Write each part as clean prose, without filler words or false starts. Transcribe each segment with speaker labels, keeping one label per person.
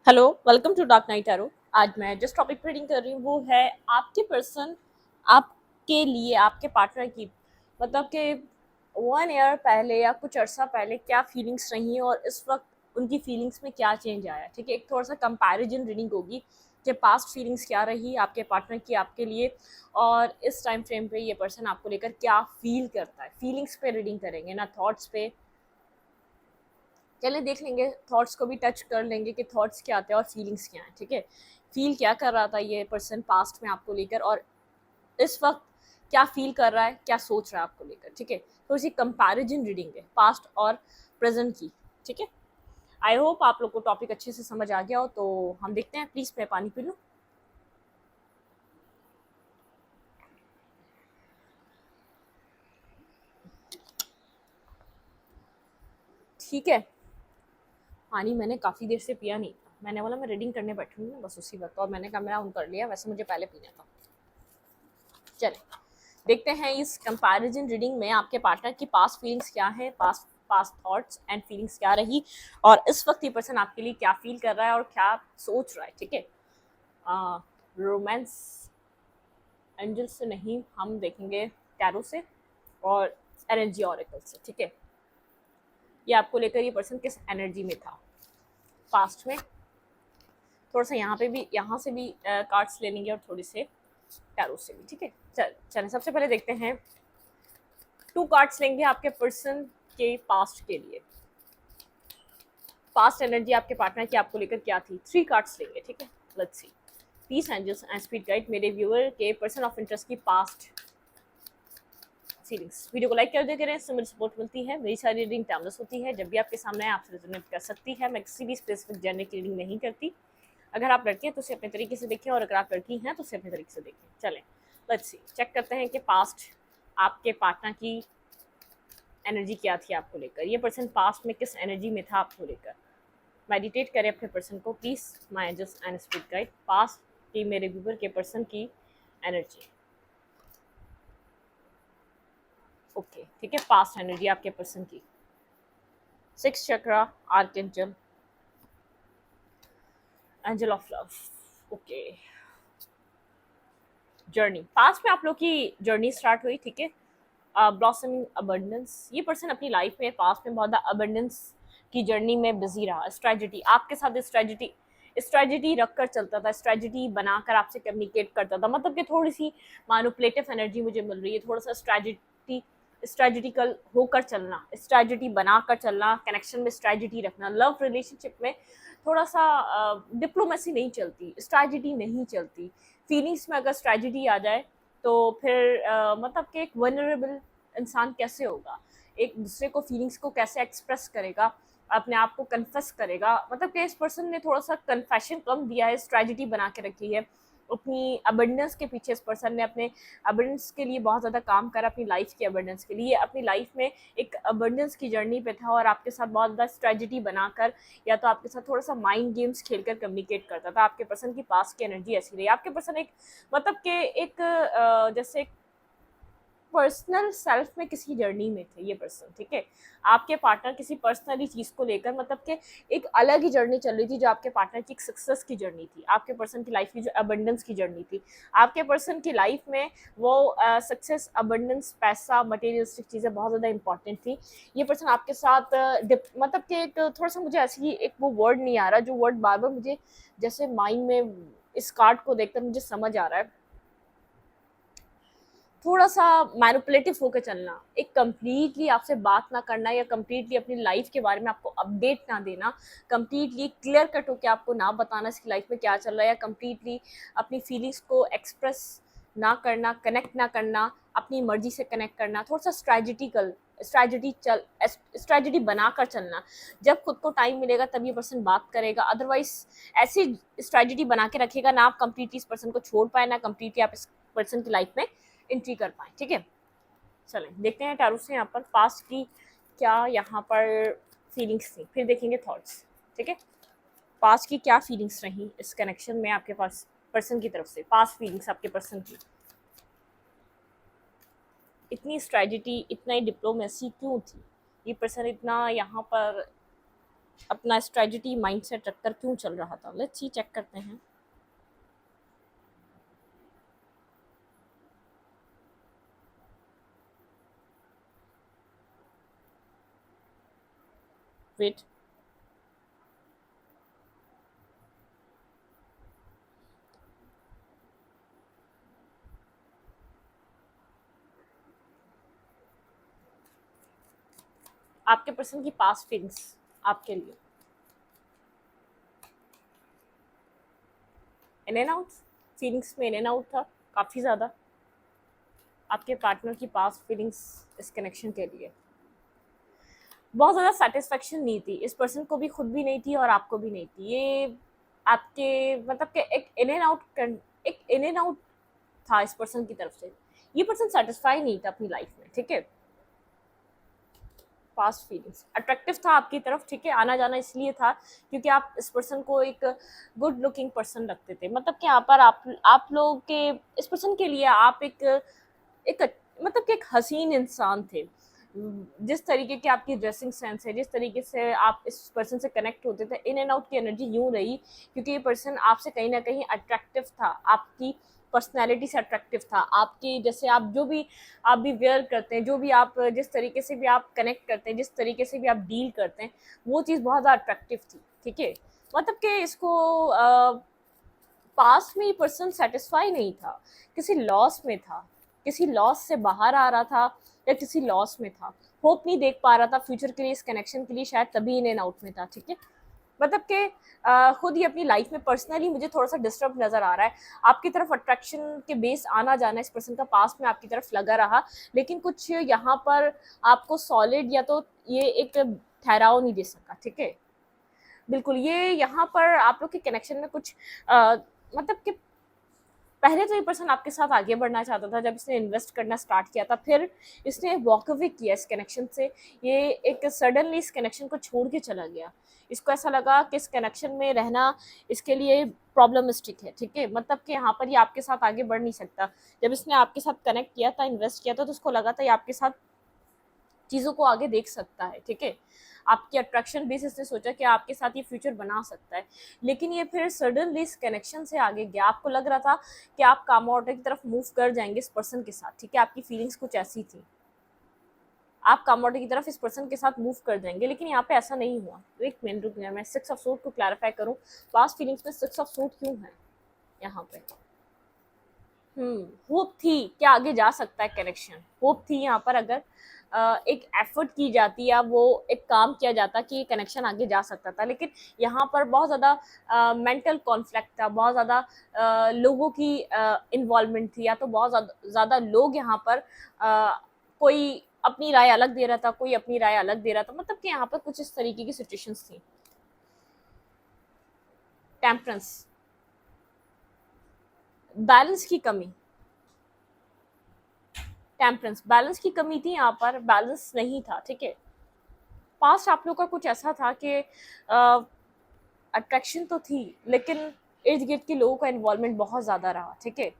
Speaker 1: Hello, welcome to dark night tarot. आज मैं जिस टॉपिक पर रीडिंग कर रही हूँ वो है आपके पर्सन आपके लिए आपके पार्टनर की मतलब कि 1 ईयर पहले या कुछ अर्सा पहले क्या फीलिंग्स रही और इस वक्त उनकी फीलिंग्स में क्या चेंज आया। ठीक है, एक थोड़ा सा कंपैरिजन रीडिंग होगी कि पास्ट फीलिंग्स क्या रही आपके पार्टनर की आपके लिए और इस टाइम फ्रेम पे ये पर्सन आपको लेकर क्या फील करता है। फीलिंग्स पे रीडिंग करेंगे ना थॉट्स पे। चलिए देख लेंगे, थॉट्स को भी टच कर लेंगे कि थॉट्स क्या आते हैं और फीलिंग्स क्या हैं। ठीक है, फील क्या कर रहा था ये पर्सन पास्ट में आपको लेकर और इस वक्त क्या फील कर रहा है, क्या सोच रहा है आपको लेकर। ठीक है, थोड़ी सी कंपैरिजन रीडिंग है पास्ट और प्रेजेंट की। ठीक है, आई होप आप लोग को टॉपिक अच्छे से समझ आ गया हो। तो हम देखते हैं, प्लीज मैं पानी पी लूँ। ठीक है, पानी मैंने काफ़ी देर से पिया नहीं था। मैंने बोला मैं रीडिंग करने बैठूंगी ना बस उसी वक्त, और मैंने कहा मेरा ऑन कर लिया, वैसे मुझे पहले पीना था। चले देखते हैं इस कंपैरिजन रीडिंग में आपके पार्टनर की पास्ट फीलिंग्स क्या है, past past thoughts and feelings क्या रही और इस वक्त ये पर्सन आपके लिए क्या फील कर रहा है और क्या सोच रहा है। ठीक है, रोमांस एंजल से नहीं, हम देखेंगे टैरो से और एनर्जी ऑरेकल से। ठीक है, ये आपको लेकर ये पर्सन किस एनर्जी में था पास्ट में। थोड़ा सा यहाँ पे भी, यहाँ से भी कार्ड्स ले लेंगे और थोड़े से टैरो से भी। ठीक है, चलें सबसे पहले देखते हैं, 2 कार्ड्स लेंगे आपके पर्सन के पास्ट के लिए। पास्ट एनर्जी आपके पार्टनर की आपको लेकर क्या थी, 3 कार्ड्स लेंगे। ठीक है, let's see. Please angels and spirit guide मेरे व्यूअर के पर्सन ऑफ इंटरेस्ट की पास्ट फीलिंग्स। वीडियो को लाइक कर दिया करें, इससे मुझे सपोर्ट मिलती है। मेरी सारी रीडिंग टाइमलेस होती है, जब भी आपके सामने है आपसे रेजोनेट कर सकती है। मैं किसी भी स्पेसिफिक जेंडर की रीडिंग नहीं करती। अगर आप लड़के हैं तो उसे अपने तरीके से देखें और अगर आप लड़की हैं तो उसे अपने तरीके से देखें। चलें लेट्स सी, चेक करते हैं कि पास्ट आपके पार्टनर की एनर्जी क्या थी आपको लेकर। ये पर्सन पास्ट में किस एनर्जी में था आपको लेकर। मेडिटेट करें अपने पर्सन को please. My angels and spirit guide, past की मेरे व्यूवर के पर्सन की एनर्जी। ओके ठीक है, पास्ट एनर्जी आपके पर्सन की। 6 chakra, archangel, angel of love. Okay, journey past में आप लोग की जर्नी स्टार्ट हुई। ठीक है, ब्लॉसमिंग अबंडेंस। ये पर्सन अपनी लाइफ में पास्ट में बहुत अबंडेंस की जर्नी में बिजी रहा। स्ट्रेटजी आपके साथ, स्ट्रेटजी रख कर चलता था, स्ट्रेटजी बनाकर आपसे कम्युनिकेट करता था। मतलब कि थोड़ी सी मैनिपुलेटिव एनर्जी मुझे मिल रही है। थोड़ा सा स्ट्रेटजिकल होकर चलना, स्ट्रेटजी बनाकर चलना, कनेक्शन में स्ट्रेटजी रखना। लव रिलेशनशिप में थोड़ा सा डिप्लोमेसी नहीं चलती, स्ट्रेटजी नहीं चलती। फीलिंग्स में अगर स्ट्रेटजी आ जाए तो फिर मतलब कि एक वनरेबल इंसान कैसे होगा, एक दूसरे को फीलिंग्स को कैसे एक्सप्रेस करेगा, अपने आप को कन्फेस करेगा। मतलब कि इस पर्सन ने थोड़ा सा कन्फेशन कम दिया है, स्ट्रेटजी बना के रखी है अपनी अबंडेंस के पीछे। इस पर्सन ने अपने अबंडेंस के लिए बहुत ज़्यादा काम करा, अपनी लाइफ की अबंडेंस के लिए। अपनी लाइफ में एक अबंडेंस की जर्नी पे था और आपके साथ बहुत ज़्यादा स्ट्रेटजी बनाकर या तो आपके साथ थोड़ा सा माइंड गेम्स खेलकर कम्युनिकेट करता था। आपके पर्सन की पास की एनर्जी ऐसी रही। आपके पर्सन एक मतलब कि एक जैसे पर्सनल सेल्फ में किसी जर्नी में थे ये पर्सन। ठीक है, आपके पार्टनर किसी पर्सनली चीज़ को लेकर मतलब कि एक अलग ही जर्नी चल रही थी, जो आपके पार्टनर की एक सक्सेस की जर्नी थी। आपके पर्सन की लाइफ की जो अबंडेंस की जर्नी थी, आपके पर्सन की लाइफ में वो सक्सेस, अबंडेंस, पैसा, मटेरियलिस्टिक चीज़ें बहुत ज़्यादा इंपॉर्टेंट थी। ये पर्सन आपके साथ मतलब कि एक थोड़ा सा मुझे ऐसी एक वो वर्ड नहीं आ रहा, जो वर्ड बार बार मुझे जैसे माइंड में इस कार्ड को देखकर मुझे समझ आ रहा है। थोड़ा सा मैनिपुलेटिव होकर चलना, एक कंप्लीटली आपसे बात ना करना या कंप्लीटली अपनी लाइफ के बारे में आपको अपडेट ना देना, कंप्लीटली क्लियर कट होकर आपको ना बताना इसकी लाइफ में क्या चल रहा है, या कंप्लीटली अपनी फीलिंग्स को एक्सप्रेस ना करना, कनेक्ट ना करना, अपनी मर्जी से कनेक्ट करना। थोड़ा सा स्ट्रेटजी बनाकर चलना। जब खुद को टाइम मिलेगा तब ये पर्सन बात करेगा, अदरवाइज ऐसी स्ट्रेटजी बना के रखेगा ना आप कंप्लीटली इस पर्सन को छोड़ पाए, ना कंप्लीटली आप इस पर्सन की लाइफ में एंट्री कर पाए। ठीक है, चलें देखते हैं टैरो से यहाँ पर पास्ट की क्या यहाँ पर फीलिंग्स थी, फिर देखेंगे थॉट्स। ठीक है, पास्ट की क्या फीलिंग्स रही इस कनेक्शन में आपके पास पर्सन की तरफ से। पास्ट फीलिंग्स आपके पर्सन की, इतनी स्ट्रेटजी, इतना ही डिप्लोमेसी क्यों थी, ये पर्सन इतना यहाँ पर अपना स्ट्रेटजी माइंडसेट रखकर क्यों चल रहा था। लेट्स सी, चेक करते हैं। वेट, आपके पर्सन की पास्ट फीलिंग्स आपके लिए इन एंड आउट, फीलिंग्स में इन एंड आउट था काफ़ी ज़्यादा। आपके पार्टनर की पास्ट फीलिंग्स इस कनेक्शन के लिए बहुत ज़्यादा सेटिस्फेक्शन नहीं थी, इस पर्सन को भी खुद भी नहीं थी और आपको भी नहीं थी। ये आपके मतलब कि एक इन एंड आउट था इस पर्सन की तरफ से। ये पर्सन सेटिस्फाई नहीं था अपनी लाइफ में, ठीक है। पास्ट फीलिंग्स अट्रैक्टिव था आपकी तरफ, ठीक है। आना जाना इसलिए था क्योंकि आप इस पर्सन को एक गुड लुकिंग पर्सन लगते थे। मतलब कि यहाँ पर आप लोग के इस पर्सन के लिए आप एक मतलब कि एक हसीन इंसान थे। जिस तरीके की आपकी ड्रेसिंग सेंस है, जिस तरीके से आप इस पर्सन से कनेक्ट होते थे, इन एंड आउट की एनर्जी यूं रही क्योंकि ये पर्सन आपसे कहीं ना कहीं अट्रैक्टिव था, आपकी पर्सनैलिटी से अट्रैक्टिव था। आपकी जैसे आप भी वेयर करते हैं, जो भी आप जिस तरीके से भी आप कनेक्ट करते हैं, जिस तरीके से भी आप डील करते हैं, वो चीज़ बहुत ज़्यादा अट्रैक्टिव थी, ठीक है। मतलब कि इसको पास्ट में ये पर्सन सेटिस्फाई नहीं था, किसी लॉस में था, किसी लॉस से बाहर आ रहा था या किसी लॉस में था, होप नहीं देख पा रहा था फ्यूचर के लिए, इस कनेक्शन के लिए, शायद तभी इन एंड आउट में था, ठीक है। मतलब कि खुद ही अपनी लाइफ में पर्सनली मुझे थोड़ा सा डिस्टर्ब नज़र आ रहा है। आपकी तरफ अट्रैक्शन के बेस आना जाना इस पर्सन का पास्ट में आपकी तरफ लगा रहा, लेकिन कुछ यहाँ पर आपको सॉलिड या तो ये एक ठहराव नहीं दे सका, ठीक है। बिल्कुल, ये यहाँ पर आप लोग के कनेक्शन में कुछ मतलब कि पहले तो ये पर्सन आपके साथ आगे बढ़ना चाहता था जब इसने इन्वेस्ट करना स्टार्ट किया था, फिर इसने वॉक अवे किया इस कनेक्शन से। ये एक सडनली इस कनेक्शन को छोड़ के चला गया। इसको ऐसा लगा कि इस कनेक्शन में रहना इसके लिए प्रॉब्लमिस्टिक है, ठीक है। मतलब कि यहाँ पर ये आपके साथ आगे बढ़ नहीं सकता। जब इसने आपके साथ कनेक्ट किया था, इन्वेस्ट किया था, तो उसको लगा था ये आपके साथ चीज़ों को आगे देख सकता है, ठीक है। आपकी अट्रैक्शन बेसिस ने सोचा कि आपके साथ ये फ्यूचर बना सकता है, लेकिन ये फिर सडनली इस कनेक्शन से आगे गया। आपको लग रहा था कि आप काम आउट की तरफ मूव कर जाएंगे इस पर्सन के साथ, ठीक है। आपकी फीलिंग्स कुछ ऐसी थी, आप काम आउट की तरफ इस पर्सन के साथ मूव कर जाएंगे, लेकिन यहाँ पे ऐसा नहीं हुआ। एक मिनट रुक गया, मैं सिक्स ऑफ सूट को क्लैरिफाई करूँ। पास्ट फीलिंग्स में सिक्स ऑफ सूट क्यों है यहाँ पे? होप थी कि आगे जा सकता है कनेक्शन, होप थी यहाँ पर। अगर एक एफर्ट की जाती या वो एक काम किया जाता कि ये कनेक्शन आगे जा सकता था, लेकिन यहाँ पर बहुत ज़्यादा मेंटल कॉन्फ्लिक्ट था, बहुत ज़्यादा लोगों की इन्वॉल्वमेंट थी, या तो बहुत ज़्यादा लोग यहाँ पर कोई अपनी राय अलग दे रहा था, कोई अपनी राय अलग दे रहा था। मतलब कि यहाँ पर कुछ इस तरीके की सिचुएशंस थी। टेम्परेंस, बैलेंस की कमी, टेम्परेंस बैलेंस की कमी थी यहाँ पर, बैलेंस नहीं था, ठीक है। पास्ट आप लोग का कुछ ऐसा था कि अट्रैक्शन तो थी, लेकिन इर्द गिर्द के लोगों का इन्वॉल्वमेंट बहुत ज़्यादा रहा, ठीक है।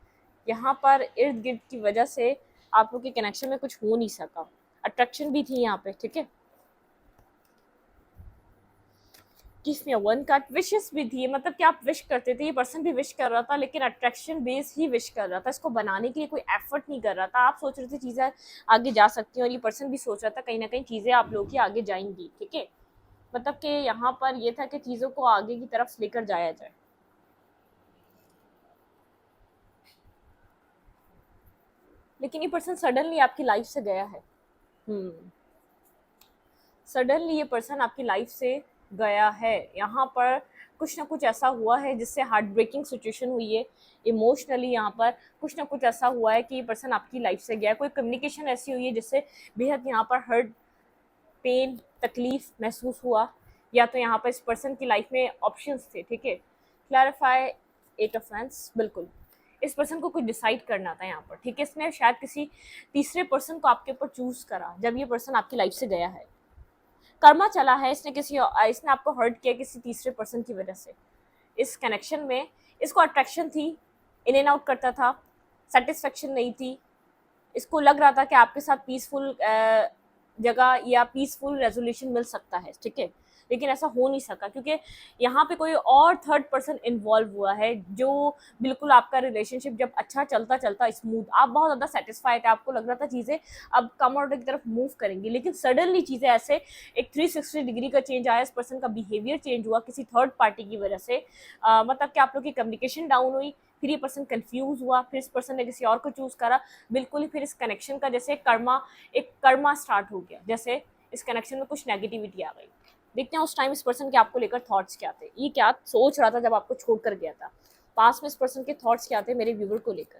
Speaker 1: यहाँ पर इर्द गिर्द की वजह से आप लोग के कनेक्शन में कुछ हो नहीं सका। अट्रैक्शन भी थी यहाँ पे, ठीक है। Give me one card, wishes भी थी, मतलब कि आप विश करते थे, ये पर्सन भी विश कर रहा था, लेकिन अट्रैक्शन बेस ही विश कर रहा था। इसको बनाने के लिए कोई एफर्ट नहीं कर रहा था। आप सोच रहे थे चीज़ें आगे जा सकती हैं, और ये पर्सन भी सोच रहा था कहीं ना कहीं चीज़ें आप लोग की आगे जाएंगी, ठीक है। मतलब कि यहाँ पर ये था कि चीज़ों को आगे की तरफ लेकर जाया जाए। लेकिन ये पर्सन सडनली आपकी लाइफ से गया है। सडनली ये पर्सन आपकी लाइफ से गया है। यहाँ पर कुछ ना कुछ ऐसा हुआ है जिससे हार्ट ब्रेकिंग सिचुएशन हुई है इमोशनली। यहाँ पर कुछ ना कुछ ऐसा हुआ है कि ये पर्सन आपकी लाइफ से गया है। कोई कम्युनिकेशन ऐसी हुई है जिससे बेहद यहाँ पर हर्ट, पेन, तकलीफ महसूस हुआ। या तो यहाँ पर इस पर्सन की लाइफ में ऑप्शंस थे, ठीक है। क्लैरिफाई, एट ऑफ वैंड्स, बिल्कुल इस पर्सन को कुछ डिसाइड करना था यहाँ पर, ठीक है। इसने शायद किसी तीसरे पर्सन को आपके ऊपर चूज करा जब ये पर्सन आपकी लाइफ से गया है। कर्मा चला है, इसने आपको हर्ट किया किसी तीसरे पर्सन की वजह से। इस कनेक्शन में इसको अट्रैक्शन थी, इन एंड आउट करता था, सेटिस्फेक्शन नहीं थी। इसको लग रहा था कि आपके साथ पीसफुल जगह या पीसफुल रेजोल्यूशन मिल सकता है, ठीक है। लेकिन ऐसा हो नहीं सका क्योंकि यहाँ पे कोई और थर्ड पर्सन इन्वॉल्व हुआ है, जो बिल्कुल आपका रिलेशनशिप जब अच्छा चलता चलता स्मूथ, आप बहुत ज़्यादा सेटिस्फाइड है, आपको लग रहा था चीज़ें अब कम ऑर्डर की तरफ मूव करेंगी, लेकिन सडनली चीज़ें ऐसे एक 360 डिग्री का चेंज आया, इस पर्सन का बिहेवियर चेंज हुआ किसी थर्ड पार्टी की वजह से। मतलब कि आप लोग की कम्युनिकेशन डाउन हुई, फिर ये पर्सन कंफ्यूज हुआ, फिर इस पर्सन ने किसी और को चूज करा, बिल्कुल ही फिर इस कनेक्शन का जैसे कर्मा स्टार्ट हो गया, जैसे इस कनेक्शन में कुछ नेगेटिविटी आ गई। देखते हैं उस टाइम इस पर्सन के आपको लेकर थॉट्स क्या थे, ये क्या सोच रहा था जब आपको छोड़कर गया था, पास में इस पर्सन के थॉट्स क्या थे मेरे व्यूवर को लेकर।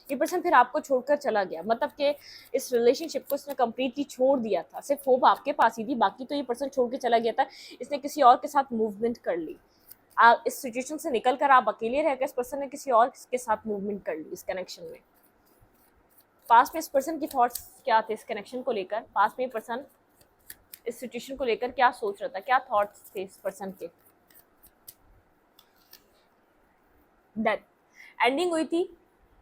Speaker 1: ये पर्सन फिर आपको छोड़कर चला गया, मतलब कि इस रिलेशनशिप को इसने कंप्लीटली छोड़ दिया था, सिर्फ होप आपके पास ही थी, बाकी तो ये पर्सन छोड़ के चला गया था, इसने किसी और के साथ मूवमेंट कर ली। इस सिचुएशन से निकल कर आप अकेले रह गए, इस पर्सन ने किसी और के साथ मूवमेंट कर ली इस कनेक्शन में। पास में इस पर्सन की थॉट्स क्या थे इस कनेक्शन को लेकर, पास में ये पर्सन इस सिचुएशन को लेकर क्या सोच रहा था, क्या थॉट्स थे इस पर्सन के। डेथ एंडिंग हुई थी,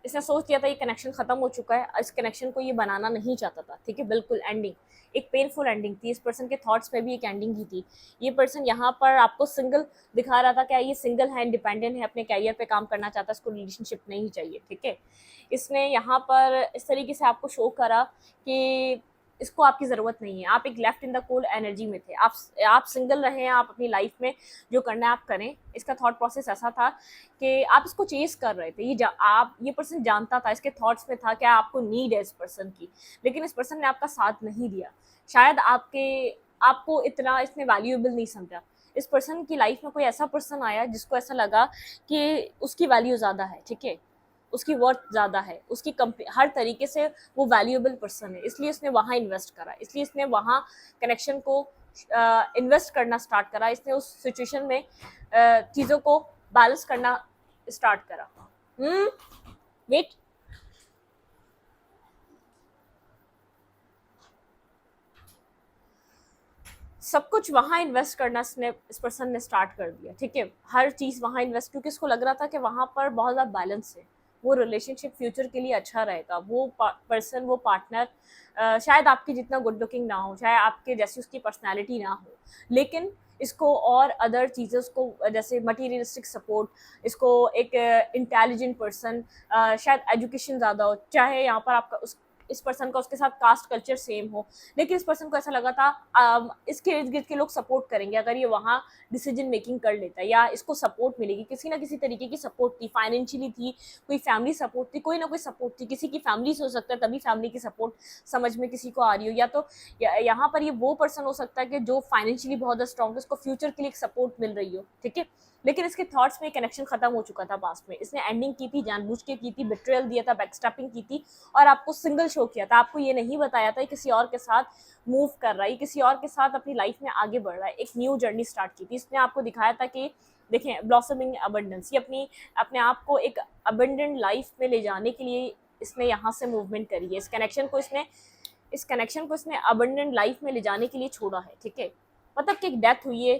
Speaker 1: इसने सोच लिया था ये कनेक्शन खत्म हो चुका है, इस कनेक्शन को ये बनाना नहीं चाहता था, ठीक है, बिल्कुल एंडिंग, एक पेनफुल एंडिंग थी, इस पर्सन के थॉट्स में भी एक एंडिंग ही थी। ये पर्सन यहाँ पर आपको सिंगल दिखा रहा था, क्या ये सिंगल है, इंडिपेंडेंट है, अपने कैरियर पे काम करना चाहता है, इसको रिलेशनशिप नहीं चाहिए, ठीक है। इसने यहाँ पर इस तरीके से आपको शो करा कि इसको आपकी ज़रूरत नहीं है, आप एक left in the cold energy में थे, आप सिंगल रहे हैं, आप अपनी लाइफ में जो करना है आप करें। इसका थॉट प्रोसेस ऐसा था कि आप इसको चेस कर रहे थे, ये पर्सन जानता था, इसके थॉट्स में था क्या आपको नीड है इस पर्सन की, लेकिन इस पर्सन ने आपका साथ नहीं दिया, शायद आपको इतना इसने वैल्यूएबल नहीं समझा। इस पर्सन की लाइफ में कोई ऐसा पर्सन आया जिसको ऐसा लगा कि उसकी वैल्यू ज़्यादा है, ठीक है, उसकी वर्थ ज़्यादा है, उसकी हर तरीके से वो वैल्यूएबल पर्सन है, इसलिए उसने वहाँ इन्वेस्ट करा, इसलिए इसने वहाँ कनेक्शन को इन्वेस्ट करना स्टार्ट करा, इसने उस सिचुएशन में चीज़ों को बैलेंस करना स्टार्ट करा। वेट, सब कुछ वहाँ इन्वेस्ट करना इस पर्सन ने स्टार्ट कर दिया, ठीक है, हर चीज़ वहाँ इन्वेस्ट, क्योंकि इसको लग रहा था कि वहाँ पर बहुत ज़्यादा बैलेंस है, वो रिलेशनशिप फ्यूचर के लिए अच्छा रहेगा, वो पर्सन, वो पार्टनर शायद आपकी जितना गुड लुकिंग ना हो, शायद आपके जैसी उसकी पर्सनैलिटी ना हो, लेकिन इसको और अदर चीज़ें, उसको जैसे मटीरियलिस्टिक सपोर्ट, इसको एक इंटेलिजेंट पर्सन, शायद एजुकेशन ज़्यादा हो, चाहे यहाँ पर आपका इस पर्सन का उसके साथ कास्ट कल्चर सेम हो, लेकिन इस पर्सन को ऐसा लगा था इसके इर्द गिर्द के लोग सपोर्ट करेंगे अगर ये वहाँ डिसीजन मेकिंग कर लेता है, या इसको सपोर्ट मिलेगी, किसी ना किसी तरीके की सपोर्ट थी, फाइनेंशियली थी, कोई फैमिली सपोर्ट थी, कोई ना कोई सपोर्ट थी, किसी की फैमिली से हो सकता है, तभी फैमिली की सपोर्ट समझ में किसी को आ रही हो, या तो यहाँ पर ये वो पर्सन हो सकता है कि जो फाइनेंशियली बहुत ज़्यादा स्ट्रॉन्ग है, उसको फ्यूचर के लिए एक सपोर्ट मिल रही हो, ठीक है, लेकिन इसके थॉट्स में कनेक्शन खत्म हो चुका था पास में, इसने एंडिंग की थी, जानबूझ के की थी, बिट्रेयल दिया था, बैकस्टैपिंग की थी, और आपको सिंगल शो किया था, आपको ये नहीं बताया था किसी और के साथ मूव कर रहा है, किसी और के साथ अपनी लाइफ में आगे बढ़ रहा है, एक न्यू जर्नी स्टार्ट की थी, इसने आपको दिखाया था कि देखें ब्लॉसमिंग अबंडेंस, ये अपने आप को एक अबंडेंट लाइफ में ले जाने के लिए इसने यहाँ से मूवमेंट करी है, इस कनेक्शन को इसने अबंडेंट लाइफ में ले जाने के लिए छोड़ा है, ठीक है, मतलब कि एक डेथ हुई है,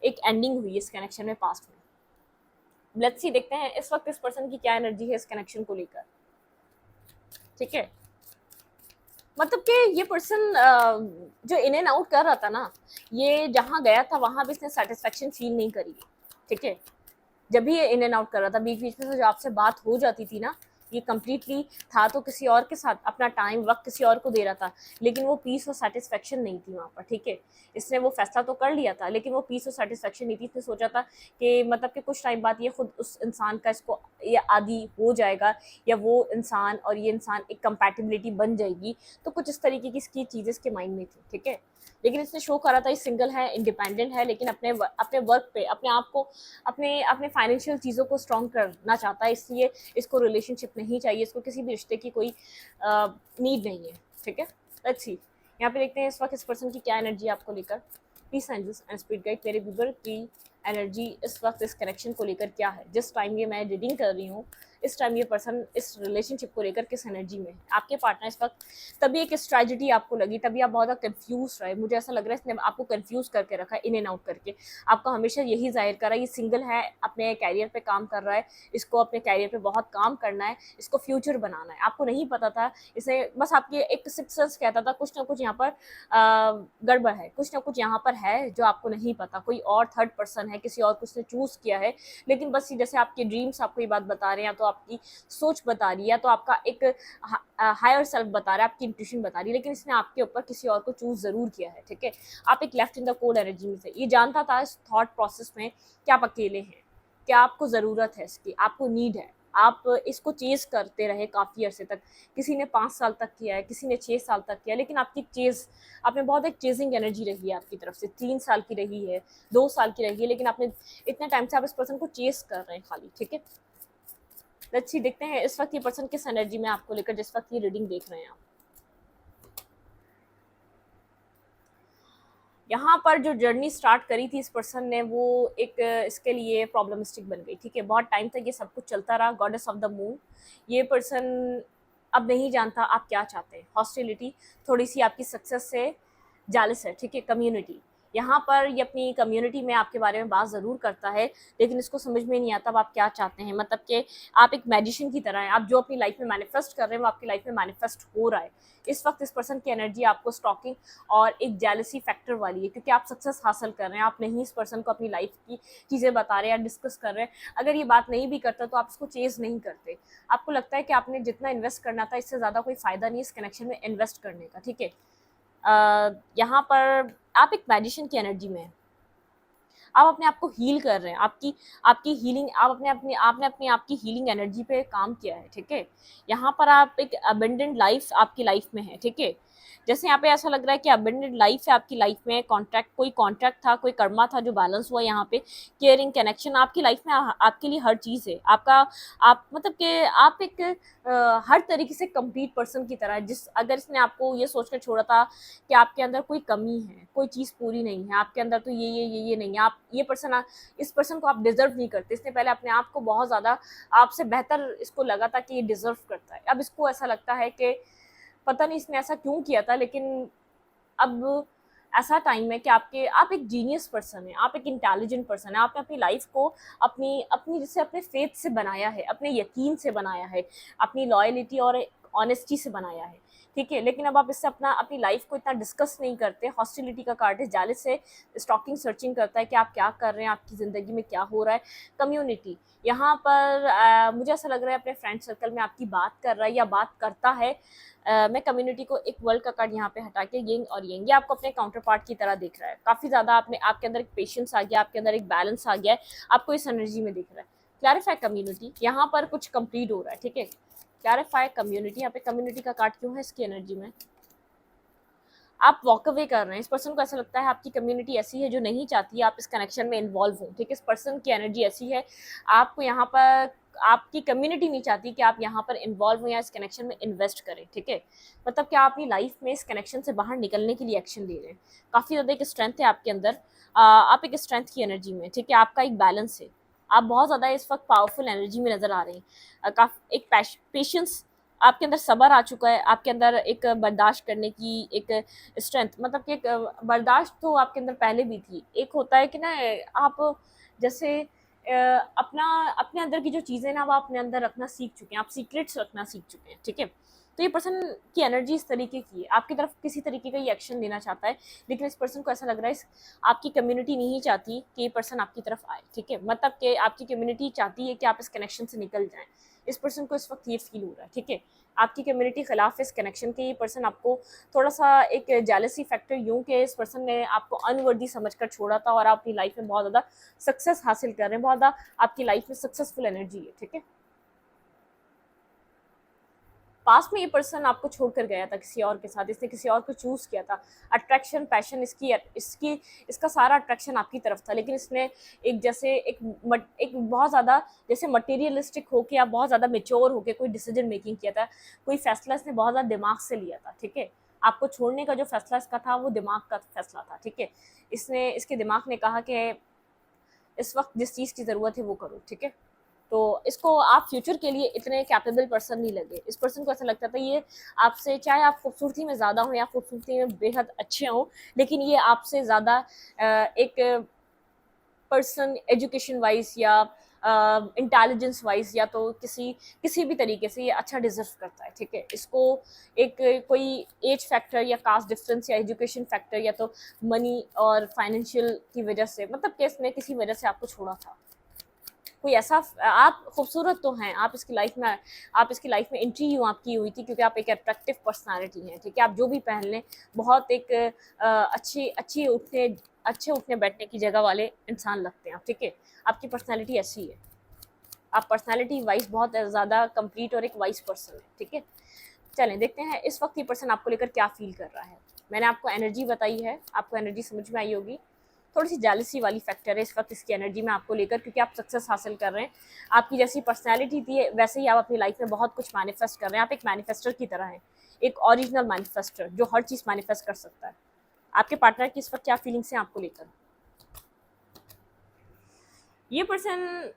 Speaker 1: एक एंडिंग हुई है इस कनेक्शन में पास्ट में। लेट्स सी, देखते हैं इस वक्त इस पर्सन की क्या एनर्जी है इस कनेक्शन को लेकर, ठीक है, मतलब कि ये पर्सन जो इन एंड आउट कर रहा था ना, ये जहाँ गया था वहाँ भी इसने सेटिस्फेक्शन फील नहीं करी, ठीक है, जब भी ये इन एंड आउट कर रहा था, बीच बीच में जो आपसे बात हो जाती थी ना, ये कम्प्लीटली था तो किसी और के साथ अपना टाइम वक्त किसी और को दे रहा था, लेकिन वो पीस और सेटिस्फेक्शन नहीं थी वहाँ पर, ठीक है, इसने वो फैसला तो कर लिया था, लेकिन वो पीस और सेटिस्फेक्शन नहीं थी, इसने सोचा था कि मतलब कि कुछ टाइम बाद ये खुद उस इंसान का इसको ये आदी हो जाएगा, या वो इंसान और ये इंसान एक कंपैटिबिलिटी बन जाएगी, तो कुछ इस तरीके की इसकी चीज़ें इसके माइंड में थी, ठीक है, लेकिन इसने शो करा था ये सिंगल है, इंडिपेंडेंट है, लेकिन अपने वर्क पे अपने आप को अपने फाइनेंशियल चीज़ों को स्ट्रॉन्ग करना चाहता है, इसलिए इसको रिलेशनशिप नहीं चाहिए, इसको किसी भी रिश्ते की कोई नीड नहीं है, ठीक है। लेट्स सी, यहाँ पे देखते हैं इस वक्त इस पर्सन की क्या एनर्जी आपको लेकर, please angels and spirit guide, मेरे व्यूअर की एनर्जी इस वक्त इस कनेक्शन को लेकर क्या है, जिस टाइम ये मैं रीडिंग कर रही हूँ, इस टाइम ये पर्सन इस रिलेशनशिप को लेकर किस एनर्जी में है, आपके पार्टनर इस वक्त, तभी एक स्ट्रेटजी आपको लगी, तभी आप बहुत ज़्यादा कंफ्यूज रहे। मुझे ऐसा लग रहा है इसने आपको कंफ्यूज करके रखा है, इन एंड आउट करके। आपको हमेशा यही जाहिर करा है ये सिंगल है, अपने कैरियर पे काम कर रहा है, इसको अपने कैरियर पे बहुत काम करना है, इसको फ्यूचर बनाना है। आपको नहीं पता था इसे, बस आपके एक सिक्स सेंस कहता था कुछ ना कुछ यहाँ पर गड़बड़ है, कुछ ना कुछ यहाँ पर है जो आपको नहीं पता, कोई और थर्ड पर्सन है, किसी और को उसने चूज किया है। लेकिन बस जैसे आपके ड्रीम्स आपको ये बात बता रहे हैं, या तो आपकी सोच बता रही है, या तो आपका एक हायर सेल्फ बता रहा है, आपकी इंट्यूशन बता रही है, लेकिन इसने आपके ऊपर किसी और को चूज जरूर किया है, ठीक है। आप एक left in the code energy में से, ये जानता था इस थॉट प्रोसेस में कि आप अकेले हैं, क्या आपको ज़रूरत है इसकी, आपको नीड है। आप इसको चेज करते रहे काफ़ी अरसे तक, किसी ने 5 साल तक किया है, किसी ने 6 साल तक किया है, लेकिन आपकी चेज, आपने बहुत एक चेजिंग एनर्जी रही है आपकी तरफ से, 3 साल की रही है, 2 साल की रही है, लेकिन आपने इतने टाइम से आप इस पर्सन को चेज कर रहे हैं खाली, ठीक है। लेट्स सी, देखते हैं इस वक्त ये पर्सन किस एनर्जी में आपको लेकर, जिस वक्त ये रीडिंग देख रहे हैं आप। यहाँ पर जो जर्नी स्टार्ट करी थी इस पर्सन ने, वो एक इसके लिए प्रॉब्लमिस्टिक बन गई, ठीक है। बहुत टाइम तक ये सब कुछ चलता रहा, गॉडेस ऑफ द मून। ये पर्सन अब नहीं जानता आप क्या चाहते हैं, हॉस्टिलिटी, थोड़ी सी आपकी सक्सेस से जालिस है, ठीक है। कम्युनिटी, यहाँ पर ये अपनी कम्युनिटी में आपके बारे में बात ज़रूर करता है, लेकिन इसको समझ में नहीं आता अब आप क्या चाहते हैं। मतलब कि आप एक मैजिशियन की तरह हैं, आप जो अपनी लाइफ में मैनिफेस्ट कर रहे हैं वो आपकी लाइफ में मैनिफेस्ट हो रहा है। इस वक्त इस पर्सन की एनर्जी आपको स्टॉकिंग और एक जेलसी फैक्टर वाली है, क्योंकि आप सक्सेस हासिल कर रहे हैं, आप नहीं इस पर्सन को अपनी लाइफ की चीज़ें बता रहे हैं या डिस्कस कर रहे हैं। अगर ये बात नहीं भी करता तो आप इसको चेज़ नहीं करते, आपको लगता है कि आपने जितना इन्वेस्ट करना था इससे ज़्यादा कोई फ़ायदा नहीं इस कनेक्शन में इन्वेस्ट करने का, ठीक है। यहाँ पर आप एक मैजिशियन की एनर्जी में हैं, आप अपने आप को हील कर रहे हैं, आपकी आपकी हीलिंग, आप आपने अपनी आपकी हीलिंग एनर्जी पे काम किया है, ठीक है। यहाँ पर आप एक अबेंडेंट लाइफ आपकी लाइफ में है, ठीक है। जैसे यहाँ पे ऐसा लग रहा है कि अबेंडेंट लाइफ है आपकी लाइफ में, कोई कॉन्ट्रैक्ट था, कोई कर्मा था जो बैलेंस हुआ यहाँ पे, केयरिंग कनेक्शन आपकी लाइफ में, आपके लिए हर चीज़ है आपका, आप मतलब कि आप एक हर तरीके से कंप्लीट पर्सन की तरह है। जिस अगर इसने आपको ये सोचकर छोड़ा था कि आपके अंदर कोई कमी है, कोई चीज़ पूरी नहीं है, आपके अंदर तो ये नहीं है, आप ये पर्सन, इस पर्सन को आप डिजर्व नहीं करते, इसने पहले अपने आप को बहुत ज़्यादा आपसे बेहतर इसको लगा था कि ये डिजर्व करता है। अब इसको ऐसा लगता है कि पता नहीं इसने ऐसा क्यों किया था, लेकिन अब ऐसा टाइम है कि आप एक जीनियस पर्सन है, आप एक इंटेलिजेंट पर्सन है, आपने अपनी लाइफ को अपनी अपनी जैसे अपने फेथ से बनाया है, अपने यकीन से बनाया है, अपनी लॉयलिटी और ऑनेस्टी से बनाया है, ठीक है। लेकिन अब आप इससे अपनी लाइफ को इतना डिस्कस नहीं करते। हॉस्टिलिटी का कार्ड है, जालिस से स्टॉकिंग सर्चिंग करता है कि आप क्या कर रहे हैं, आपकी ज़िंदगी में क्या हो रहा है। कम्युनिटी, यहाँ पर मुझे ऐसा लग रहा है अपने फ्रेंड सर्कल में आपकी बात कर रहा है या बात करता है। मैं कम्युनिटी को एक वर्ल्ड का कार्ड यहाँ पे हटा के यिंग और यंग, ये आपको अपने काउंटर पार्ट की तरह दिख रहा है। काफ़ी ज़्यादा आपके अंदर एक पेशेंस आ गया, आपके अंदर एक बैलेंस आ गया है, आपको इस एनर्जी में दिख रहा है। क्लैरिफाई कम्युनिटी, यहाँ पर कुछ कंप्लीट हो रहा है, ठीक है। क्लैरिफाई कम्युनिटी, यहाँ पे कम्युनिटी का कार्ड क्यों है इसकी एनर्जी में, आप वॉक अवे कर रहे हैं। इस पर्सन को ऐसा लगता है आपकी कम्युनिटी ऐसी है जो नहीं चाहती आप इस कनेक्शन में इन्वॉल्व हो, ठीक है। इस पर्सन की एनर्जी ऐसी है, आपको यहाँ पर आपकी कम्युनिटी नहीं चाहती कि आप यहाँ पर इन्वॉल्व हो या इस कनेक्शन में इन्वेस्ट करें, ठीक है। मतलब कि आप अपनी लाइफ में इस कनेक्शन से बाहर निकलने के लिए एक्शन ले रहे हैं। काफ़ी ज़्यादा एक स्ट्रेंथ है आपके अंदर, आप एक स्ट्रेंथ की एनर्जी में, ठीक है। आपका एक बैलेंस है, आप बहुत ज़्यादा इस वक्त पावरफुल एनर्जी में नज़र आ रहे हैं। काफ़ी एक पेशेंस आपके अंदर, सब्र आ चुका है आपके अंदर, एक बर्दाश्त करने की एक स्ट्रेंथ, मतलब कि एक बर्दाश्त तो आपके अंदर पहले भी थी। एक होता है कि ना आप जैसे अपना अपने अंदर की जो चीज़ें ना वो अपने अंदर रखना सीख चुके हैं, आप सीक्रेट्स रखना सीख चुके हैं, ठीक है। तो ये पर्सन की एनर्जी इस तरीके की है, आपकी तरफ किसी तरीके का ये एक्शन लेना चाहता है, लेकिन इस पर्सन को ऐसा लग रहा है आपकी कम्युनिटी नहीं चाहती कि ये पर्सन आपकी तरफ आए, ठीक है। मतलब कि आपकी कम्युनिटी चाहती है कि आप इस कनेक्शन से निकल जाएं। इस पर्सन को इस वक्त ये फील हो रहा है, ठीक है। आपकी कम्युनिटी खिलाफ इस कनेक्शन के, ये पर्सन आपको थोड़ा सा एक जेलसी फैक्टर यूं कि इस पर्सन ने आपको अनवर्दी समझकर छोड़ा था और आप अपनी लाइफ में बहुत ज़्यादा सक्सेस हासिल कर रहे हैं, बहुत ज़्यादा आपकी लाइफ में सक्सेसफुल एनर्जी है, ठीक है। पास में ये पर्सन आपको छोड़कर गया था किसी और के साथ, इसने किसी और को चूज़ किया था। अट्रैक्शन, पैशन, इसका सारा अट्रैक्शन आपकी तरफ था, लेकिन इसने एक बहुत ज़्यादा जैसे मटेरियलिस्टिक होके या बहुत ज़्यादा मेच्योर होके कोई डिसीजन मेकिंग किया था, कोई फैसला इसने बहुत ज़्यादा दिमाग से लिया था, ठीक है। आपको छोड़ने का जो फैसला इसका था वो दिमाग का फैसला था, ठीक है। इसके दिमाग ने कहा कि इस वक्त जिस चीज़ की ज़रूरत है वो करो, ठीक है। तो इसको आप फ्यूचर के लिए इतने कैपेबल पर्सन नहीं लगे। इस पर्सन को ऐसा लगता था ये आपसे, चाहे आप खूबसूरती में ज़्यादा हो या खूबसूरती में बेहद अच्छे हों, लेकिन ये आपसे ज़्यादा एक पर्सन एजुकेशन वाइज या इंटेलिजेंस वाइज या तो किसी भी तरीके से ये अच्छा डिजर्व करता है, ठीक है। इसको एक कोई एज फैक्टर या कास्ट डिफरेंस या एजुकेशन फैक्टर या तो मनी और फाइनेंशियल की वजह से, मतलब कि इसने किसी वजह से आपको छोड़ा था। कोई ऐसा, आप खूबसूरत तो हैं, आप इसकी लाइफ में एंट्री यूँ आपकी हुई थी क्योंकि आप एक अट्रैक्टिव पर्सनालिटी हैं, ठीक है। आप जो भी पहन लें बहुत एक अच्छे उठने बैठने की जगह वाले इंसान लगते हैं आप, ठीक है। आपकी पर्सनालिटी ऐसी है, आप पर्सनालिटी वाइज बहुत ज़्यादा कंप्लीट और एक वाइज पर्सन है, ठीक है। चलें देखते हैं इस वक्त ये पर्सन आपको लेकर क्या फील कर रहा है। मैंने आपको एनर्जी बताई है, आपको एनर्जी समझ में आई होगी। थोड़ी सी जेलसी वाली फैक्टर है इस वक्त इसकी एनर्जी में आपको लेकर, क्योंकि आप सक्सेस हासिल कर रहे हैं। आपकी जैसी पर्सनैलिटी थी वैसे ही आप अपनी लाइफ में बहुत कुछ मैनिफेस्ट कर रहे हैं। आप एक मैनिफेस्टर की तरह हैं, एक ओरिजिनल मैनिफेस्टर जो हर चीज़ मैनिफेस्ट कर सकता है। आपके पार्टनर की इस वक्त क्या फीलिंग्स हैं आपको लेकर? ये पर्सन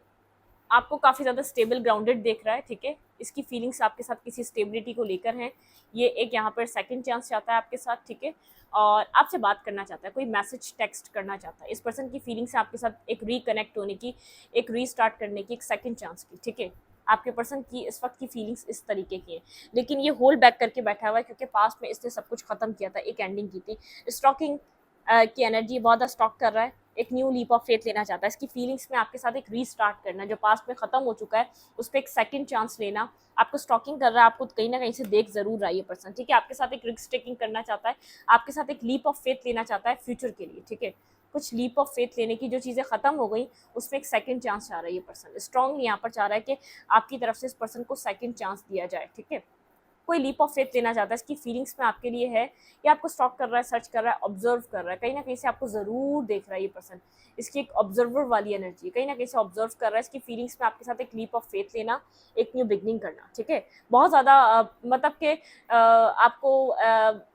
Speaker 1: आपको काफ़ी ज़्यादा स्टेबल ग्राउंडेड देख रहा है, ठीक है। इसकी फीलिंग्स आपके साथ किसी स्टेबिलिटी को लेकर हैं। ये एक यहाँ पर सेकंड चांस चाहता है आपके साथ, ठीक है, और आपसे बात करना चाहता है, कोई मैसेज टेक्स्ट करना चाहता है। इस पर्सन की फीलिंग्स है आपके साथ एक रिकनेक्ट होने की, एक रीस्टार्ट करने की, एक सेकंड चांस की, ठीक है। आपके पर्सन की इस वक्त की फीलिंग्स इस तरीके की हैं, लेकिन ये होल्ड बैक करके बैठा हुआ है क्योंकि पास्ट में इसने सब कुछ ख़त्म किया था, एक एंडिंग की थी। स्टॉकिंग की एनर्जी बहुत ज़्यादा स्टॉक कर रहा है, एक न्यू लीप ऑफ फेथ लेना चाहता है। इसकी फीलिंग्स में आपके साथ एक रीस्टार्ट करना, जो पास्ट में ख़त्म हो चुका है उस पर एक सेकंड चांस लेना। आपको स्टॉकिंग कर रहा है, आपको कहीं ना कहीं से देख जरूर रहा है ये पर्सन, ठीक है। आपके साथ एक रिस्क टेकिंग करना चाहता है, आपके साथ एक लीप ऑफ फेथ लेना चाहता है फ्यूचर के लिए, ठीक है। कुछ लीप ऑफ फेथ लेने की, जो चीज़ें ख़त्म हो गई उसमें एक सेकंड चांस चाह रहा है ये पर्सन। स्ट्रांगली यहाँ पर चाह रहा है कि आपकी तरफ से इस पर्सन को सेकंड चांस दिया जाए, ठीक है। कोई लीप ऑफ फेथ लेना चाहता है, इसकी फीलिंग्स में आपके लिए है, या आपको स्टॉक कर रहा है, सर्च कर रहा है, ऑब्जर्व कर रहा है, कहीं ना कहीं से आपको ज़रूर देख रहा है ये पर्सन। इसकी एक ऑब्जर्वर वाली एनर्जी, कहीं ना कहीं से ऑब्जर्व कर रहा है। इसकी फीलिंग्स में आपके साथ एक लीप ऑफ फेथ लेना, एक न्यू बिगनिंग करना, ठीक है। बहुत ज़्यादा मतलब कि आपको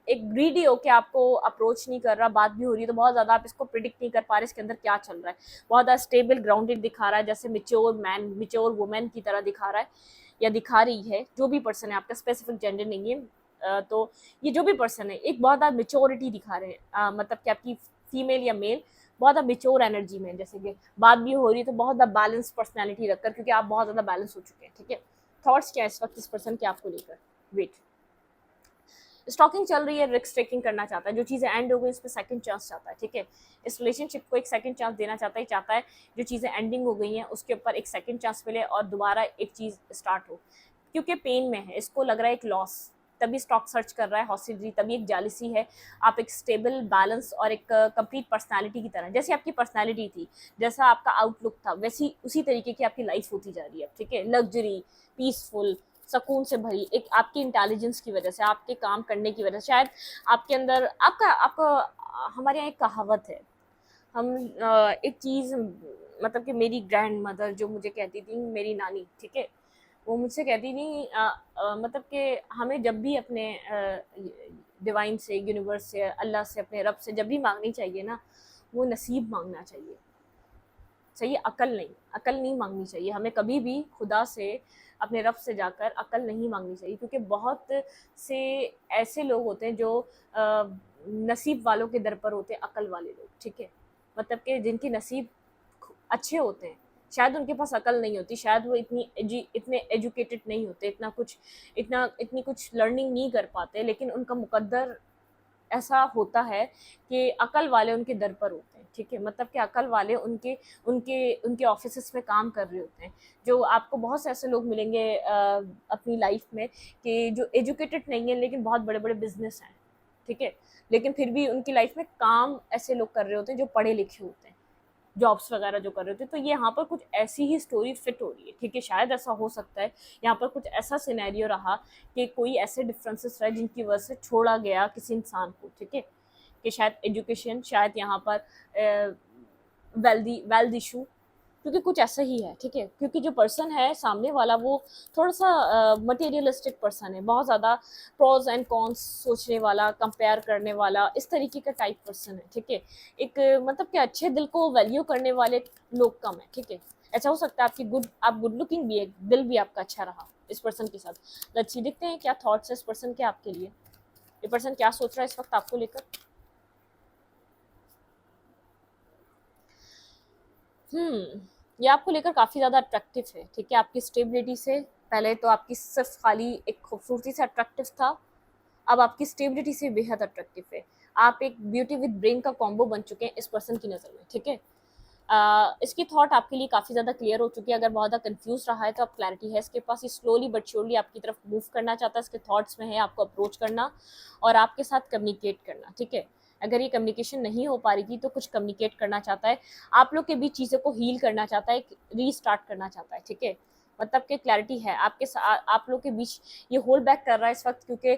Speaker 1: एक ग्रीडी हो के आपको अप्रोच नहीं कर रहा, बात भी हो रही है तो बहुत ज़्यादा आप इसको प्रिडिक्ट नहीं कर पा रहे इसके अंदर क्या चल रहा है। बहुत ज़्यादा स्टेबल ग्राउंडेड दिखा रहा है, जैसे मिच्योर मैन, मिच्योर वुमेन की तरह दिखा रहा है या दिखा रही है। जो भी पर्सन है, आपका स्पेसिफिक जेंडर नहीं है, तो ये जो भी पर्सन है एक बहुत ज़्यादा मेच्योरिटी दिखा रहे हैं, मतलब कि आपकी फीमेल या मेल बहुत ज़्यादा मेच्योर एनर्जी में, जैसे कि बात भी हो रही है तो बहुत ज़्यादा बैलेंस पर्सनैलिटी रखकर, क्योंकि आप बहुत ज़्यादा बैलेंस हो चुके हैं, ठीक है। थॉट्स क्या है इस वक्त इस पर्सन के आपको लेकर? वेट, स्टॉकिंग चल रही है, रिस्क टेकिंग करना चाहता है, जो चीज़ें एंड हो गई इस पर सेकंड चांस चाहता है, ठीक है। इस रिलेशनशिप को एक सेकंड चांस देना चाहता है, चाहता है जो चीज़ें एंडिंग हो गई हैं उसके ऊपर एक सेकंड चांस मिले और दोबारा एक चीज़ स्टार्ट हो, क्योंकि पेन में है, इसको लग रहा है एक लॉस, तभी स्टॉक सर्च कर रहा है, हॉस्टिलिटी, तभी एक जालिसी है। आप एक स्टेबल बैलेंस और एक कंप्लीट पर्सनालिटी की तरह, जैसी आपकी पर्सनालिटी थी, जैसा आपका आउटलुक था, वैसी उसी तरीके की आपकी लाइफ होती जा रही है, ठीक है। लग्जरी, पीसफुल, सुकून से भरी, एक आपकी इंटेलिजेंस की वजह से, आपके काम करने की वजह से, शायद आपके अंदर आपका आपका हमारे यहाँ एक कहावत है, हम एक चीज़, मतलब कि मेरी ग्रैंड मदर जो मुझे कहती थी, मेरी नानी, ठीक है, वो मुझसे कहती थी मतलब कि हमें जब भी अपने डिवाइन से, यूनिवर्स से, अल्लाह से, अपने रब से जब भी मांगनी चाहिए ना, वो नसीब मांगना चाहिए, चाहिए अकल नहीं मांगनी चाहिए हमें कभी भी। खुदा से, अपने रब से जाकर अकल नहीं मांगनी चाहिए, क्योंकि बहुत से ऐसे लोग होते हैं जो नसीब वालों के दर पर होते हैं अकल वाले लोग, ठीक है। मतलब कि जिनके नसीब अच्छे होते हैं, शायद उनके पास अकल नहीं होती, शायद वो इतने एजुकेटेड नहीं होते, इतनी कुछ लर्निंग नहीं कर पाते, लेकिन उनका मुकद्दर ऐसा होता है कि अकल वाले उनके दर पर होते हैं, ठीक है। मतलब कि अकल वाले उनके उनके उनके ऑफिस में काम कर रहे होते हैं। जो आपको बहुत से ऐसे लोग मिलेंगे अपनी लाइफ में कि जो एजुकेटेड नहीं है लेकिन बहुत बड़े बड़े बिजनेस हैं, ठीक है, लेकिन फिर भी उनकी लाइफ में काम ऐसे लोग कर रहे होते हैं जो पढ़े लिखे होते हैं, जॉब्स वगैरह जो कर रहे थे। तो ये यहाँ पर कुछ ऐसी ही स्टोरी फिट हो रही है, ठीक है। शायद ऐसा हो सकता है यहाँ पर कुछ ऐसा सिनेरियो रहा कि कोई ऐसे डिफरेंसेस रहे जिनकी वजह से छोड़ा गया किसी इंसान को, ठीक है, कि शायद एजुकेशन, शायद यहाँ पर वेल्थ इशू, क्योंकि कुछ ऐसा ही है, ठीक है। क्योंकि जो पर्सन है सामने वाला वो थोड़ा सा मटेरियलिस्टिक पर्सन है, बहुत ज़्यादा प्रोज एंड कॉन्स सोचने वाला, कंपेयर करने वाला, इस तरीके का टाइप पर्सन है, ठीक है। एक मतलब कि अच्छे दिल को वैल्यू करने वाले लोग कम है, ठीक है। ऐसा हो सकता है आप गुड लुकिंग भी है, दिल भी आपका अच्छा रहा इस पर्सन के साथ। लेट्स सी, देखते हैं क्या थॉट्स है इस पर्सन के आपके लिए, ये पर्सन क्या सोच रहा है इस वक्त आपको लेकर। ये आपको लेकर काफ़ी ज़्यादा अट्रैक्टिव है, ठीक है। आपकी स्टेबिलिटी से पहले तो आपकी सिर्फ खाली एक खूबसूरती से अट्रैक्टिव था, अब आपकी स्टेबिलिटी से बेहद अट्रैक्टिव है। आप एक ब्यूटी विद ब्रेन का कॉम्बो बन चुके हैं इस पर्सन की नज़र में, ठीक है। इसकी थॉट आपके लिए काफ़ी ज़्यादा क्लियर हो चुकी है। अगर बहुत ज़्यादा कंफ्यूज रहा है तो अब क्लैरिटी है इसके पास। ये स्लोली बट श्योरली आपकी तरफ मूव करना चाहता है, इसके थॉट्स में है आपको अप्रोच करना और आपके साथ कम्युनिकेट करना, ठीक है। अगर ये कम्युनिकेशन नहीं हो पा रही थी तो कुछ कम्युनिकेट करना चाहता है, आप लोग के बीच चीज़ों को हील करना चाहता है, रीस्टार्ट करना चाहता है, ठीक है। मतलब कि क्लैरिटी है आप लोग के बीच। ये होल्ड बैक कर रहा है इस वक्त क्योंकि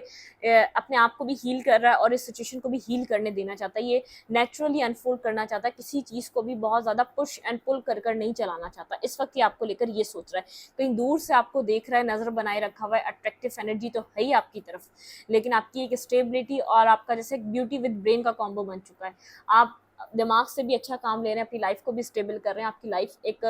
Speaker 1: अपने आप को भी हील कर रहा है और इस सिचुएशन को भी हील करने देना चाहता है। ये नेचुरली अनफोल्ड करना चाहता है, किसी चीज़ को भी बहुत ज़्यादा पुश एंड पुल कर कर नहीं चलाना चाहता। इस वक्त ये आपको लेकर ये सोच रहा है, कहीं दूर से आपको देख रहा है, नज़र बनाए रखा हुआ है, अट्रैक्टिव एनर्जी तो है ही आपकी तरफ, लेकिन आपकी एक स्टेबिलिटी और आपका जैसे ब्यूटी विद ब्रेन का कॉम्बो बन चुका है। आप दिमाग से भी अच्छा काम ले रहे हैं, अपनी लाइफ को भी स्टेबल कर रहे हैं, आपकी लाइफ एक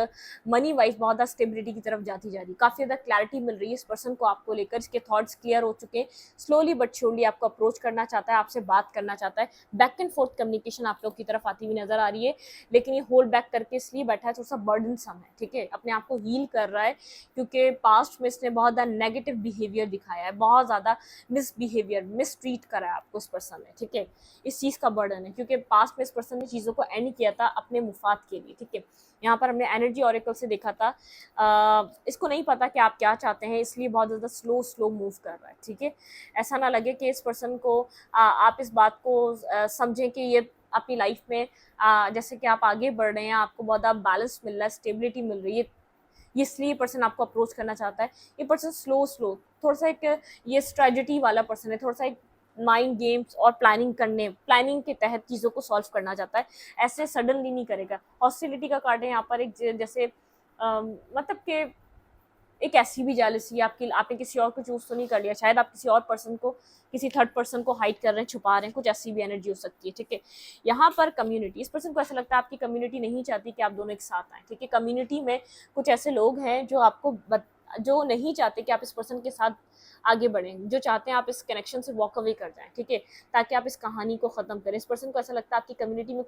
Speaker 1: मनी वाइज बहुत ज़्यादा स्टेबिलिटी की तरफ जाती जा रही है, काफ़ी ज़्यादा क्लैरिटी मिल रही है इस पर्सन को आपको लेकर, इसके थॉट्स क्लियर हो चुके हैं। स्लोली बट श्योरली आपको अप्रोच करना चाहता है, आपसे बात करना चाहता है, बैक एंड फोर्थ कम्युनिकेशन आप लोग की तरफ आती हुई नजर आ रही है। लेकिन ये होल्ड बैक करके इसलिए बैठा है, थोड़ा सा बर्डन सम है, ठीक है। अपने आप को हील कर रहा है क्योंकि पास्ट में इसने बहुत ज़्यादा नेगेटिव बिहेवियर दिखाया है, बहुत ज़्यादा मिसबिहेवियर, मिसट्रीट करा है आपको इस पर्सन ने, ठीक है। इस चीज़ का बर्डन है क्योंकि पास्ट में इस पर्सन ने चीज़ों को एंड किया था अपने मुफाद के लिए, ठीक है। यहाँ पर हमने एनर्जी ऑरेकल से देखा था, इसको नहीं पता कि आप क्या चाहते हैं, इसलिए बहुत ज़्यादा स्लो स्लो मूव कर रहा है, ठीक है। ऐसा ना लगे कि इस पर्सन को आप इस बात को समझें कि ये अपनी लाइफ में जैसे कि आप आगे बढ़ रहे हैं, आपको बहुत ज़्यादा बैलेंस मिल रहा है, स्टेबिलिटी मिल रही है, ये इसलिए पर्सन आपको अप्रोच करना चाहता है। ये पर्सन स्लो स्लो थोड़ा सा एक ये स्ट्रेटजी वाला पर्सन है, थोड़ा सा एक माइंड गेम्स और प्लानिंग के तहत चीज़ों को सॉल्व करना चाहता है, ऐसे सडनली नहीं करेगा। हॉस्टिलिटी का कार्ड है यहाँ पर, एक जैसे मतलब कि एक ऐसी भी जेलसी आपकी, आपने किसी और को चूज तो नहीं कर लिया, शायद आप किसी और पर्सन को, किसी थर्ड पर्सन को हाइड कर रहे हैं, छुपा रहे हैं, कुछ ऐसी भी एनर्जी हो सकती है, ठीक है। यहाँ पर कम्युनिटी, इस पर्सन को ऐसा लगता है आपकी कम्युनिटी नहीं चाहती कि आप दोनों एक साथ आए, ठीक है। कम्युनिटी में कुछ ऐसे लोग हैं जो नहीं चाहते कि आप इस पर्सन के साथ आगे बढ़ें, जो चाहते हैं आप इस कनेक्शन से वॉक अवे कर जाएं, ठीक है, ताकि आप इस कहानी को ख़त्म करें। इस पर्सन को ऐसा लगता है आपकी कम्युनिटी में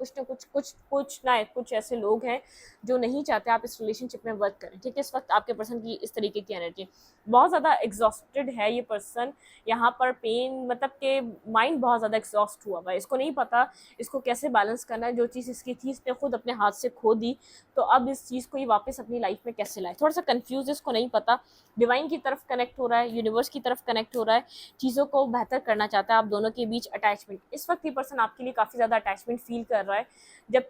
Speaker 1: कुछ ऐसे लोग हैं जो नहीं चाहते आप इस रिलेशनशिप में वर्क करें, ठीक है। इस वक्त आपके पर्सन की इस तरीके की एनर्जी, बहुत ज़्यादा एग्जॉस्टेड है ये पर्सन, यहाँ पर पेन, मतलब कि माइंड बहुत ज़्यादा एग्जॉस्ट हुआ है, इसको नहीं पता इसको कैसे बैलेंस करना है। जो चीज़ इसकी थी इसने खुद अपने हाथ से खो दी, तो अब इस चीज़ को ये वापस अपनी लाइफ में कैसे लाए, थोड़ा सा कंफ्यूज है, इसको नहीं पता। डिवाइन की तरफ कनेक्ट हो रहा है, यूनिवर्स की तरफ कनेक्ट हो रहा है, चीज़ों को बेहतर करना चाहता है, आप दोनों के बीच अटैचमेंट, इस वक्त ये पर्सन आपके लिए काफ़ी ज़्यादा अटैचमेंट फील कर रहा है। जब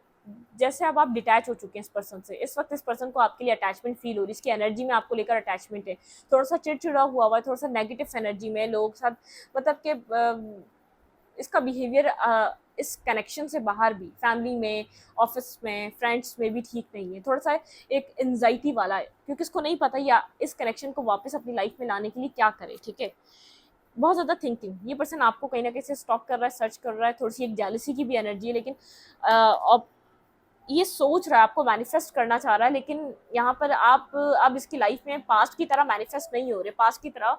Speaker 1: जैसे अब आप डिटैच हो चुके हैं इस पर्सन से, इस वक्त इस पर्सन को आपके लिए अटैचमेंट फील हो रही है, इसकी एनर्जी में आपको लेकर अटैचमेंट है, थोड़ा सा चिड़चिड़ा हुआ है, थोड़ा सा नेगेटिव एनर्जी में लोगों के साथ, मतलब कि इसका बिहेवियर इस कनेक्शन से बाहर भी, फैमिली में, ऑफिस में, फ्रेंड्स में भी ठीक नहीं है, थोड़ा सा एक एंजाइटी वाला है क्योंकि इसको नहीं पता या इस कनेक्शन को वापस अपनी लाइफ में लाने के लिए क्या करे, ठीक है। बहुत ज़्यादा थिंकिंग, ये पर्सन आपको कहीं ना कहीं से स्टॉक कर रहा है, सर्च कर रहा है, थोड़ी सी एक जेलसी की भी एनर्जी है, लेकिन अब ये सोच रहा है, आपको मैनिफेस्ट करना चाह रहा है, लेकिन यहाँ पर आप अब इसकी लाइफ में पास्ट की तरह मैनिफेस्ट नहीं हो रहे, पास्ट की तरह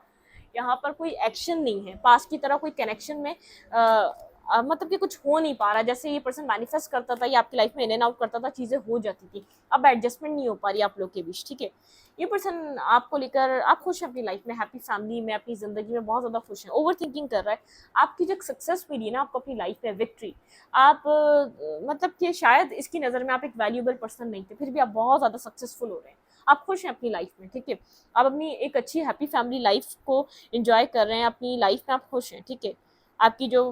Speaker 1: यहाँ पर कोई एक्शन नहीं है, पास्ट की तरह कोई कनेक्शन में मतलब कि कुछ हो नहीं पा रहा। जैसे ये पर्सन मैनिफेस्ट करता था, ये आपकी लाइफ में इन एंड आउट करता था, चीज़ें हो जाती थी, अब एडजस्टमेंट नहीं हो पा रही आप लोग के बीच, ठीक है। ये पर्सन आपको लेकर, आप खुश हैं अपनी लाइफ में, हैप्पी फैमिली में, अपनी ज़िंदगी में बहुत ज़्यादा खुश हैं, ओवर थिंकिंग कर रहा है। आपकी जो सक्सेस मिली है ना आपको अपनी लाइफ में, विक्ट्री, आप मतलब कि शायद इसकी नज़र में आप एक वैल्यूएबल पर्सन नहीं थे, फिर भी आप बहुत ज़्यादा सक्सेसफुल हो रहे हैं, आप खुश हैं अपनी लाइफ में, ठीक है। आप अपनी एक अच्छी हैप्पी फैमिली लाइफ को एंजॉय कर रहे हैं, अपनी लाइफ में आप खुश हैं, ठीक है। आपकी जो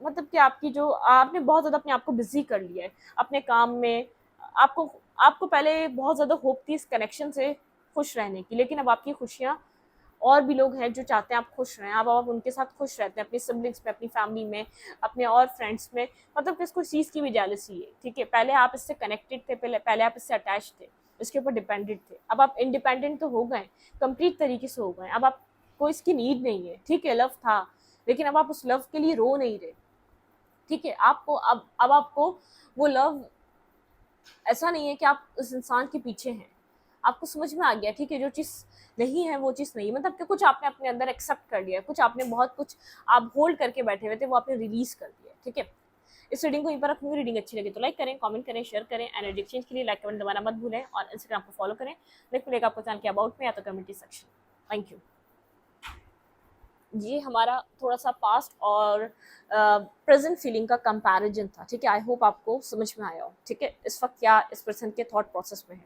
Speaker 1: मतलब कि आपकी जो आपने बहुत ज़्यादा अपने आप को बिजी कर लिया है अपने काम में। आपको आपको पहले बहुत ज़्यादा होप थी इस कनेक्शन से खुश रहने की, लेकिन अब आपकी खुशियाँ, और भी लोग हैं जो चाहते हैं आप खुश रहें, अब आप उनके साथ खुश रहते हैं, अपनी सिबलिंग्स में, अपनी फैमिली में, अपने और फ्रेंड्स में, मतलब कि इसको इस चीज़ की भी जेलसी है, ठीक है। पहले आप इससे कनेक्टेड थे, पहले आप इससे अटैच थे, इसके ऊपर डिपेंडेंट थे, अब आप इंडिपेंडेंट तो हो गए, कंप्लीट तरीके से हो गए, अब आपको इसकी नीड नहीं है, ठीक है। लव था, लेकिन अब आप उस लव के लिए रो नहीं रहे, ठीक है। आपको अब आपको वो लव ऐसा नहीं है कि आप उस इंसान के पीछे हैं, आपको समझ में आ गया, ठीक है, जो चीज़ नहीं है वो चीज़ नहीं, मतलब कि कुछ आपने अपने अंदर एक्सेप्ट कर लिया, कुछ आपने बहुत कुछ आप होल्ड करके बैठे हुए थे वो आपने रिलीज कर दिया, ठीक है। इस रीडिंग को यहीं पर रखूंगी। रीडिंग अच्छी लगे तो लाइक करें, कमेंट करें, शेयर करें। एनर्जी एक्सचेंज के लिए लाइक कमेंट दबाना मत भूलें और इंस्टाग्राम को फॉलो करें। लिंक मिलेगा आपको चैनल के अबाउट में या तो कम्युनिटी सेक्शन। Thank you. ये हमारा थोड़ा सा पास्ट और प्रेजेंट फीलिंग का कंपैरिजन था, ठीक है। आई होप आपको समझ में आया हो, ठीक है, इस वक्त क्या इस पर्सन के थॉट प्रोसेस में है।